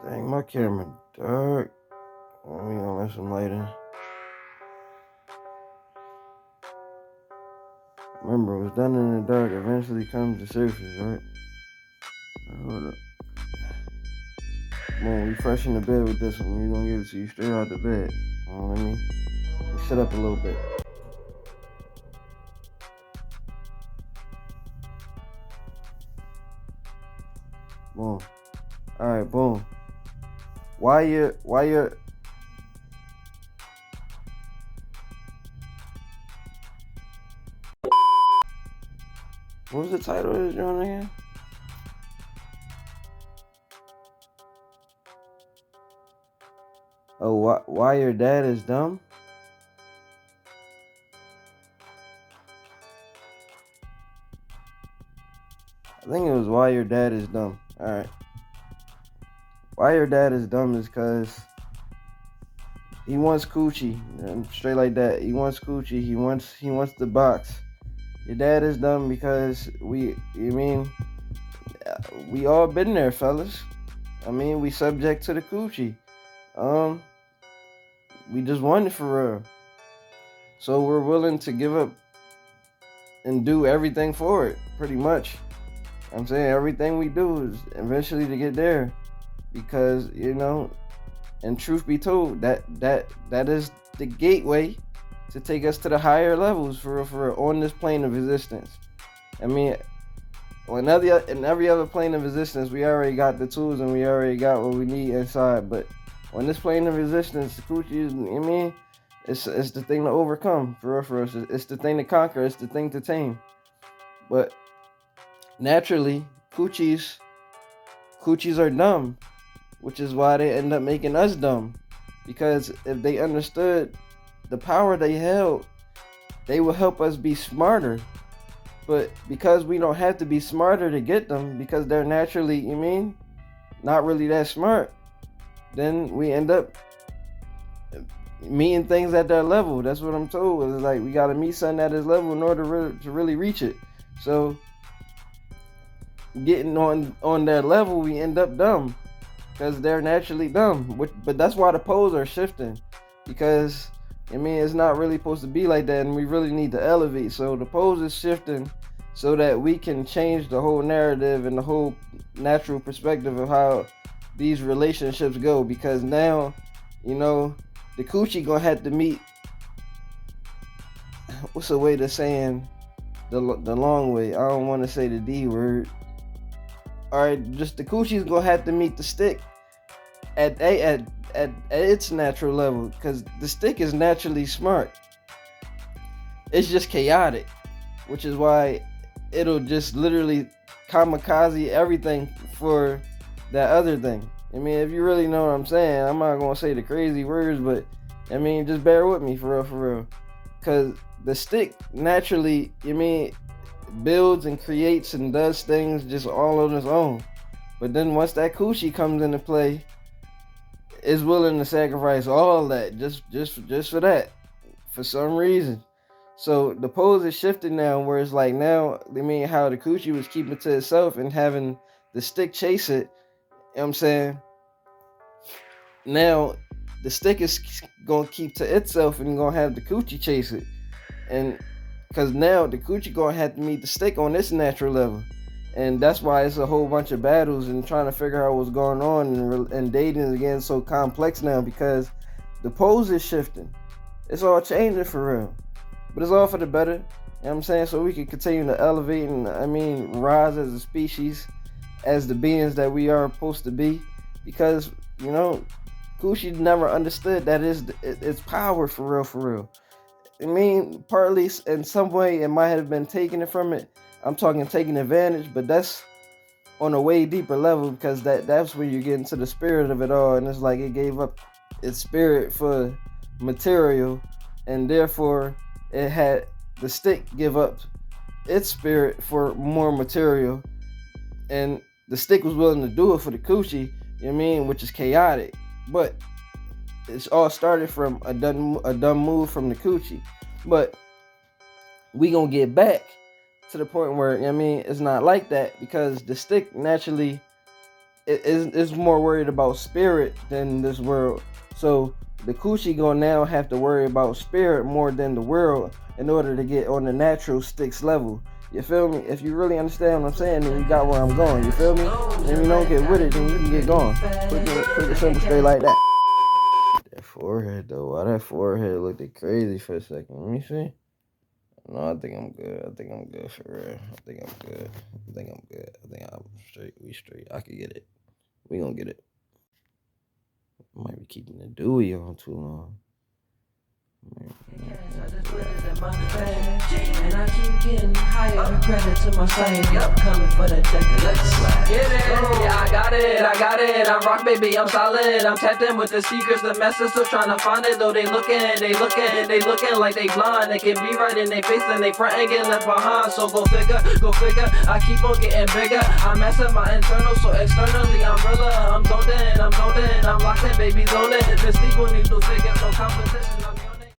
Dang, my camera dark. Oh, we gonna let some light in. Remember, what's done in the dark eventually comes to surface, right? Hold up. Boom, we fresh in the bed with this one. We gonna give it to you straight out the bed. You know what I mean? Shut up a little bit. Boom. Alright, boom. Why you what was the title of this joint again? Oh, why your dad is dumb? I think it was why your dad is dumb. Alright. Why your dad is dumb is because he wants coochie. Straight like that. He wants coochie. He wants the box. Your dad is dumb because we all been there, fellas. I mean, we subject to the coochie. We just want it for real. So we're willing to give up and do everything for it, pretty much. I'm saying everything we do is eventually to get there. Because, and truth be told, that is the gateway to take us to the higher levels for on this plane of existence. I mean, in every other plane of existence, we already got the tools and we already got what we need inside. But on this plane of existence, the coochie is, it's the thing to overcome for us. It's the thing to conquer. It's the thing to tame. But naturally, coochies are dumb, which is why they end up making us dumb. Because if they understood the power they held, they will help us be smarter. But because we don't have to be smarter to get them, because they're naturally, not really that smart, then we end up meeting things at their level. That's what I'm told. It's like we gotta meet something at his level in order to really reach it. So getting on their level, we end up dumb because they're naturally dumb. But that's why the poles are shifting, because it's not really supposed to be like that, and we really need to elevate. So the poles is shifting so that we can change the whole narrative and the whole natural perspective of how these relationships go. Because now, the coochie gonna have to meet, what's the way to saying the long way? I don't want to say the D word. All right, just the coachie's gonna have to meet the stick at its natural level, because the stick is naturally smart. It's just chaotic, which is why it'll just literally kamikaze everything for that other thing. If you really know what I'm saying, I'm not gonna say the crazy words, but just bear with me for real. Because the stick naturally, builds and creates and does things just all on its own. But then once that coochie comes into play, is willing to sacrifice all that just for that, for some reason. So the pose is shifting now, where it's like now, how the coochie was keeping it to itself and having the stick chase it. You know what I'm saying? Now the stick is gonna keep to itself and gonna have the coochie chase it. And because now the coochie gonna have to meet the stick on its natural level. And that's why it's a whole bunch of battles and trying to figure out what's going on. And dating is getting so complex now because the pose is shifting. It's all changing for real. But it's all for the better. You know what I'm saying? So we can continue to elevate and rise as a species, as the beings that we are supposed to be. Because, coochie never understood that it's power for real. Partly in some way it might have been taking it from it. I'm talking taking advantage, but that's on a way deeper level, because that's where you get into the spirit of it all, and it's like it gave up its spirit for material, and therefore it had the stick give up its spirit for more material, and the stick was willing to do it for the coochie, which is chaotic. But it's all started from a dumb move from the coochie. But we gonna get back to the point where it's not like that, because the stick naturally it's more worried about spirit than this world. So the coochie gonna now have to worry about spirit more than the world in order to get on the natural sticks level. You feel me? If you really understand what I'm saying, then you got where I'm going. You feel me? And if you don't get with it, then you can get going. Quick and simple, straight like that. That forehead though, why that forehead looked crazy for a second? Let me see. No, I think I'm good. I think I'm good for real. I think I'm good. I think I'm good. I think I'm straight. We straight. I can get it. We gonna get it. Might be keeping the Dewey on too long. And I keep getting higher, credit to my science. Coming for that decade. Let's get it. Yeah, I got it. I'm rock, baby, I'm solid. I'm tapped in with the secrets, the message, still trying to find it. Though they looking like they blind. They can be right in their face and they front and get left behind. So go figure. I keep on getting bigger. I'm messing my internal, so externally I'm realer. I'm zoned in. I'm locked in, baby, zone in. If it's sleep on these new figures, no competition.